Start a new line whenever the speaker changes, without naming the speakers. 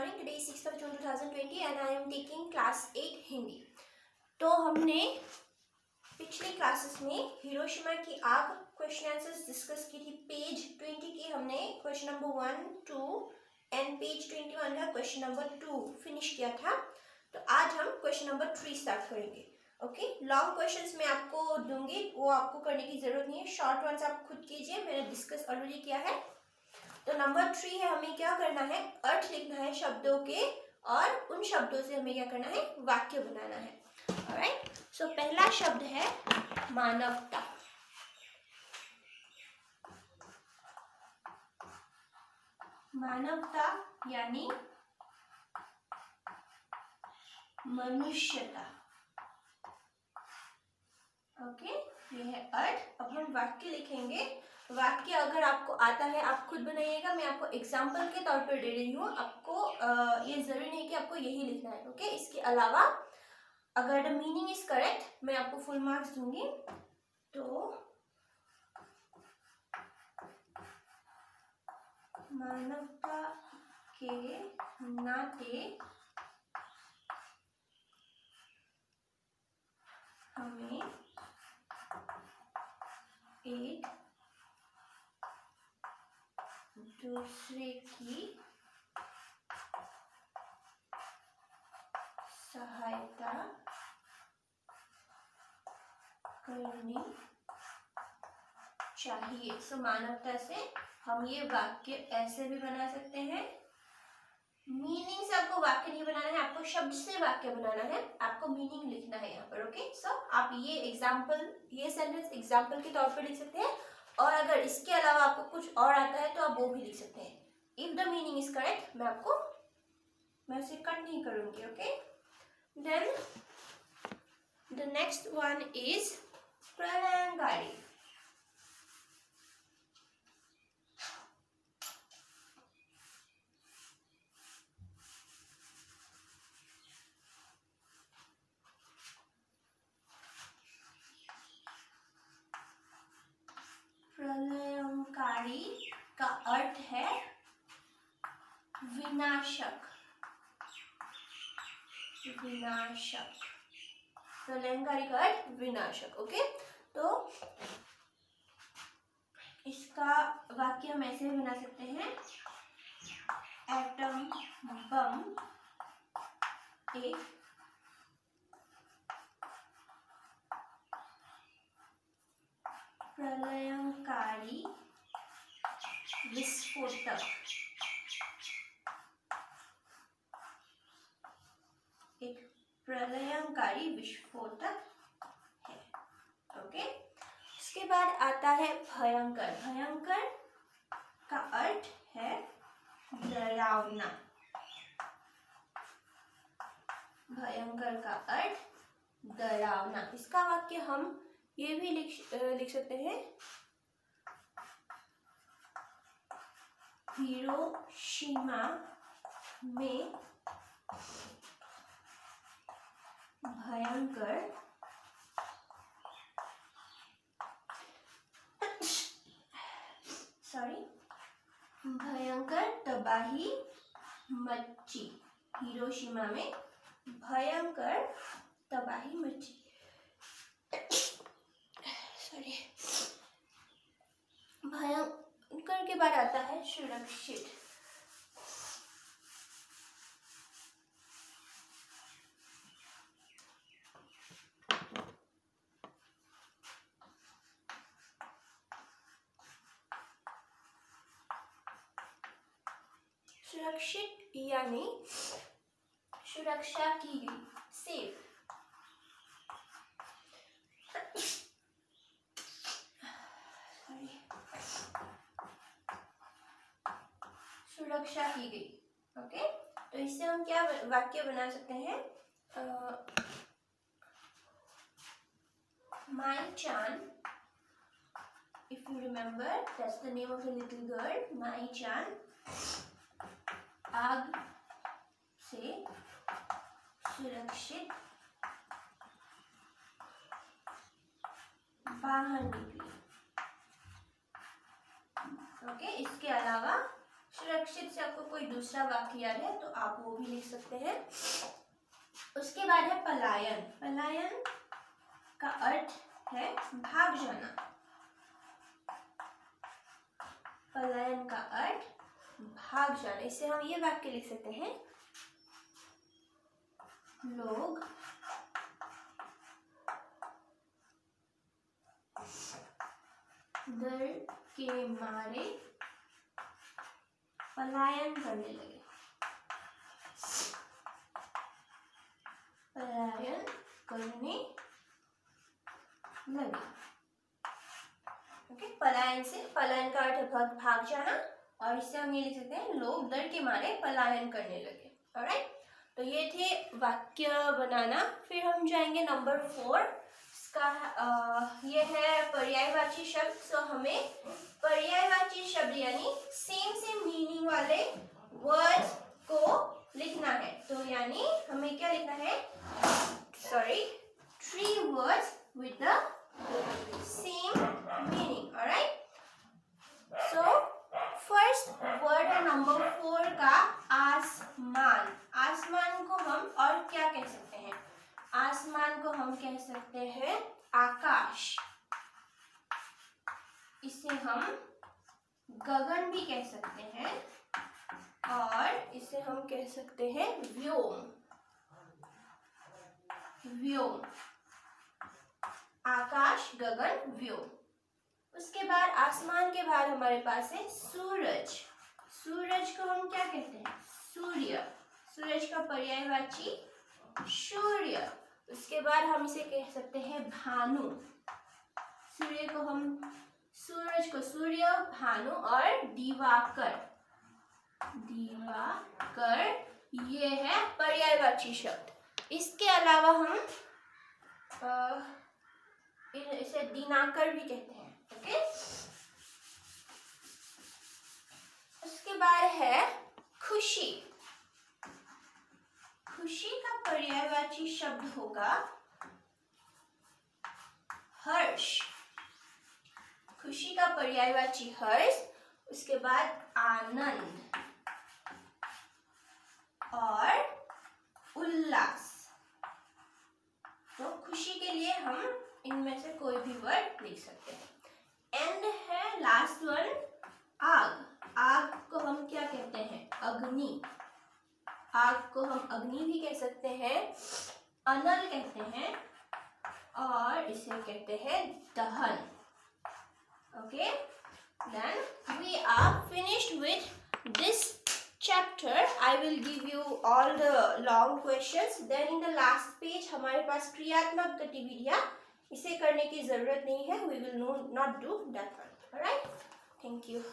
morning. Today is 6th of June 2020 and I am taking class 8 Hindi. तो हमने पिछली classes में हिरोशिमा की आग क्वेश्चन आंसर्स डिस्कस की थी. पेज 20 की हमने क्वेश्चन नंबर 1, 2 एंड पेज 21 का क्वेश्चन नंबर 2 फिनिश किया था. तो आज हम क्वेश्चन नंबर 3 स्टार्ट करेंगे. ओके, लॉन्ग क्वेश्चंस मैं आपको दूंगी, वो आपको करने की जरूरत नहीं है. शॉर्ट वंस आप खुद कीजिए, मैंने डिस्कस ऑलरेडी किया है. तो नंबर 3 है, हमें क्या करना है, अर्थ लिखना है शब्दों के और उन शब्दों से हमें क्या करना है, वाक्य बनाना है. ऑलराइट, सो पहला शब्द है मानवता. मानवता यानी मनुष्यता. ओके, ये है अर्थ. अब हम वाक्य लिखेंगे. वाक्य अगर आपको आता है आप खुद बनाइएगा, मैं आपको एग्जाम्पल के तौर पर दे रही हूँ. आपको ये जरूरी नहीं कि आपको यही लिखना है. ओके, इसके अलावा अगर द मीनिंग इज करेक्ट मैं आपको फुल मार्क्स दूंगी. तो मानवता के नाते हमें एक दूसरे की सहायता करनी चाहिए. सो मानवता से हम ये वाक्य ऐसे भी बना सकते हैं. मीनिंग से आपको वाक्य नहीं बनाना है, आपको शब्द से वाक्य बनाना है. आपको मीनिंग लिखना है यहाँ पर. ओके, सो आप ये एग्जाम्पल, ये सेंटेंस एग्जाम्पल के तौर पर लिख सकते हैं. और अगर इसके अलावा आपको कुछ और आता है तो आप वो भी लिख सकते हैं. If the meaning is correct मैं उसे कट नहीं करूंगी. Okay, then the next one is प्रलयंकारी. प्रलयंकारी का अर्थ है विनाशक. विनाशक, प्रलयंकारी का अर्थ विनाशक. ओके, तो इसका वाक्य हम ऐसे भी बना सकते हैं. एटम बम एक प्रलयंकारी विस्फोटक. एक प्रलयंकारी विस्फोटक है. ओके, इसके बाद आता है भयंकर. भयंकर का अर्थ है डरावना. भयंकर का अर्थ डरावना. इसका वाक्य हम ये भी लिख सकते हैं. हिरोशिमा में भयंकर भयंकर तबाही मची. हिरोशिमा में भयंकर तबाही मची. भयंकर के बाद आता है सुरक्षित. सुरक्षित यानी सुरक्षा की गई, सेफ. सुरक्षा की गई. ओके, तो इससे हम क्या वाक्य बना सकते हैं. माई चान, if you remember, that's the name of the little girl. माई चान आग से सुरक्षित बाहर निकली. ओके, इसके अलावा असुरक्षित से आपको कोई दूसरा वाक्य याद है तो आप वो भी लिख सकते हैं। उसके बाद है पलायन। पलायन का अर्थ है भाग जाना। पलायन का अर्थ भाग जाना। इससे हम ये वाक्य लिख सकते हैं, लोग डर के मारे पलायन करने लगे। पलायन करने लगे। ओके, पलायन से, पलायन का अर्थ भाग जाना और इससे हम ये लिख सकते हैं लोग डर के मारे पलायन करने लगे। ऑलराइट, तो ये थे वाक्य बनाना। फिर हम जाएंगे नंबर 4। इसका ये है पर्यायवाची शब्द। सो हमें पर्यायवाची शब्द यानी सेम मीनिंग वाले वर्ड्स को लिखना है। तो यानी हमें क्या लिखना है, 3 words with the same meaning. Alright, so first word है नंबर 4 का आसमान। आसमान को हम और क्या कह सकते हैं, आसमान को हम कह सकते हैं आकाश। इसे हम गगन भी कह सकते हैं और इसे हम कह सकते हैं व्योम। व्योम, आकाश, गगन, व्योम। उसके बाद आसमान के बाद हमारे पास है सूरज। सूरज को हम क्या कहते हैं, सूर्य। सूरज का पर्यायवाची सूर्य। उसके बाद हम इसे कह सकते हैं भानु। सूर्य को हम, सूरज को सूर्य, भानु और दिवाकर। दिवाकर ये है पर्यायवाची शब्द। इसके अलावा हम इसे दिनाकर भी कहते हैं। ओके, उसके बाद है खुशी। खुशी का पर्यायवाची शब्द होगा हर्ष। खुशी का पर्यायवाची हर्ष। उसके बाद आनंद और उल्लास। तो खुशी के लिए हम इनमें से कोई भी वर्ड लिख सकते हैं। एंड है लास्ट वन, आग। आग को हम क्या कहते हैं, अग्नि। आग को हम अग्नि भी कह सकते हैं, अनल कहते हैं और इसे कहते हैं दहन। Okay, then we are finished with this chapter. I will give you all the long questions. Then in the last page हमारे पास क्रियात्मक गतिविधियाँ, इसे करने की जरूरत नहीं है। We will not do that one. Alright? Thank you.